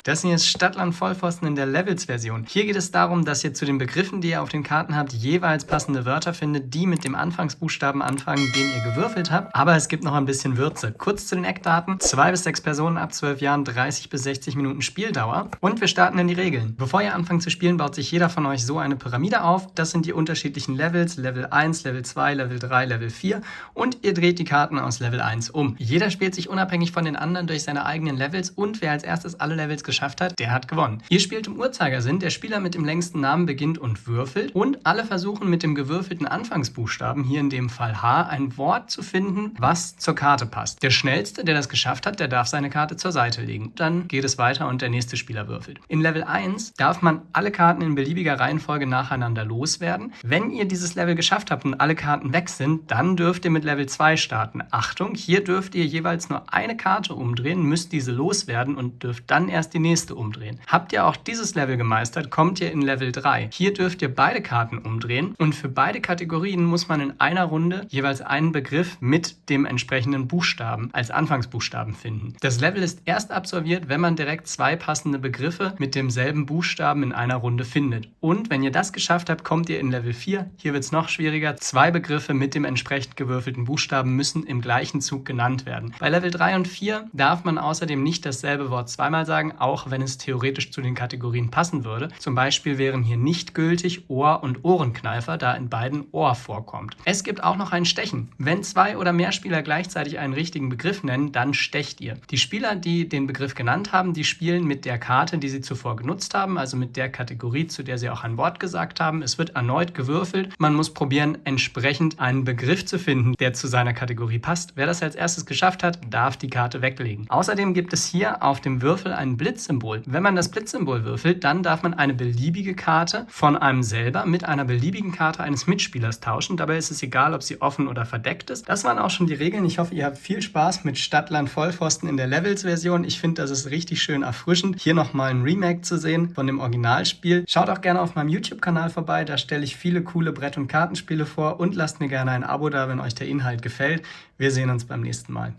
Das hier ist Stadtland Vollpfosten in der Levels-Version. Hier geht es darum, dass ihr zu den Begriffen, die ihr auf den Karten habt, jeweils passende Wörter findet, die mit dem Anfangsbuchstaben anfangen, den ihr gewürfelt habt. Aber es gibt noch ein bisschen Würze. Kurz zu den Eckdaten. 2 bis 6 Personen ab 12 Jahren, 30 bis 60 Minuten Spieldauer. Und wir starten in die Regeln. Bevor ihr anfangt zu spielen, baut sich jeder von euch so eine Pyramide auf. Das sind die unterschiedlichen Levels. Level 1, Level 2, Level 3, Level 4. Und ihr dreht die Karten aus Level 1 um. Jeder spielt sich unabhängig von den anderen durch seine eigenen Levels und wer als erstes alle Levels geschafft hat, der hat gewonnen. Ihr spielt im Uhrzeigersinn, der Spieler mit dem längsten Namen beginnt und würfelt und alle versuchen mit dem gewürfelten Anfangsbuchstaben, hier in dem Fall H, ein Wort zu finden, was zur Karte passt. Der Schnellste, der das geschafft hat, der darf seine Karte zur Seite legen. Dann geht es weiter und der nächste Spieler würfelt. In Level 1 darf man alle Karten in beliebiger Reihenfolge nacheinander loswerden. Wenn ihr dieses Level geschafft habt und alle Karten weg sind, dann dürft ihr mit Level 2 starten. Achtung, hier dürft ihr jeweils nur eine Karte umdrehen, müsst diese loswerden und dürft dann erst die nächste umdrehen. Habt ihr auch dieses Level gemeistert, kommt ihr in Level 3. Hier dürft ihr beide Karten umdrehen und für beide Kategorien muss man in einer Runde jeweils einen Begriff mit dem entsprechenden Buchstaben als Anfangsbuchstaben finden. Das Level ist erst absolviert, wenn man direkt 2 passende Begriffe mit demselben Buchstaben in einer Runde findet. Und wenn ihr das geschafft habt, kommt ihr in Level 4. Hier wird es noch schwieriger. 2 Begriffe mit dem entsprechend gewürfelten Buchstaben müssen im gleichen Zug genannt werden. Bei Level 3 und 4 darf man außerdem nicht dasselbe Wort zweimal sagen, auch wenn es theoretisch zu den Kategorien passen würde. Zum Beispiel wären hier nicht gültig Ohr und Ohrenkneifer, da in beiden Ohr vorkommt. Es gibt auch noch ein Stechen. Wenn 2 oder mehr Spieler gleichzeitig einen richtigen Begriff nennen, dann stecht ihr. Die Spieler, die den Begriff genannt haben, die spielen mit der Karte, die sie zuvor genutzt haben, also mit der Kategorie, zu der sie auch ein Wort gesagt haben. Es wird erneut gewürfelt. Man muss probieren, entsprechend einen Begriff zu finden, der zu seiner Kategorie passt. Wer das als erstes geschafft hat, darf die Karte weglegen. Außerdem gibt es hier auf dem Würfel ein Blitzsymbol. Wenn man das Blitzsymbol würfelt, dann darf man eine beliebige Karte von einem selber mit einer beliebigen Karte eines Mitspielers tauschen. Dabei ist es egal, ob sie offen oder verdeckt ist. Das waren auch schon die Regeln. Ich hoffe, ihr habt viel Spaß mit Stadtland Vollpfosten in der Levels-Version. Ich finde, das ist richtig schön erfrischend, hier nochmal ein Remake zu sehen von dem Originalspiel. Schaut auch gerne auf meinem YouTube-Kanal vorbei. Da stelle ich viele coole Brett- und Kartenspiele vor und lasst mir gerne ein Abo da, wenn euch der Inhalt gefällt. Wir sehen uns beim nächsten Mal.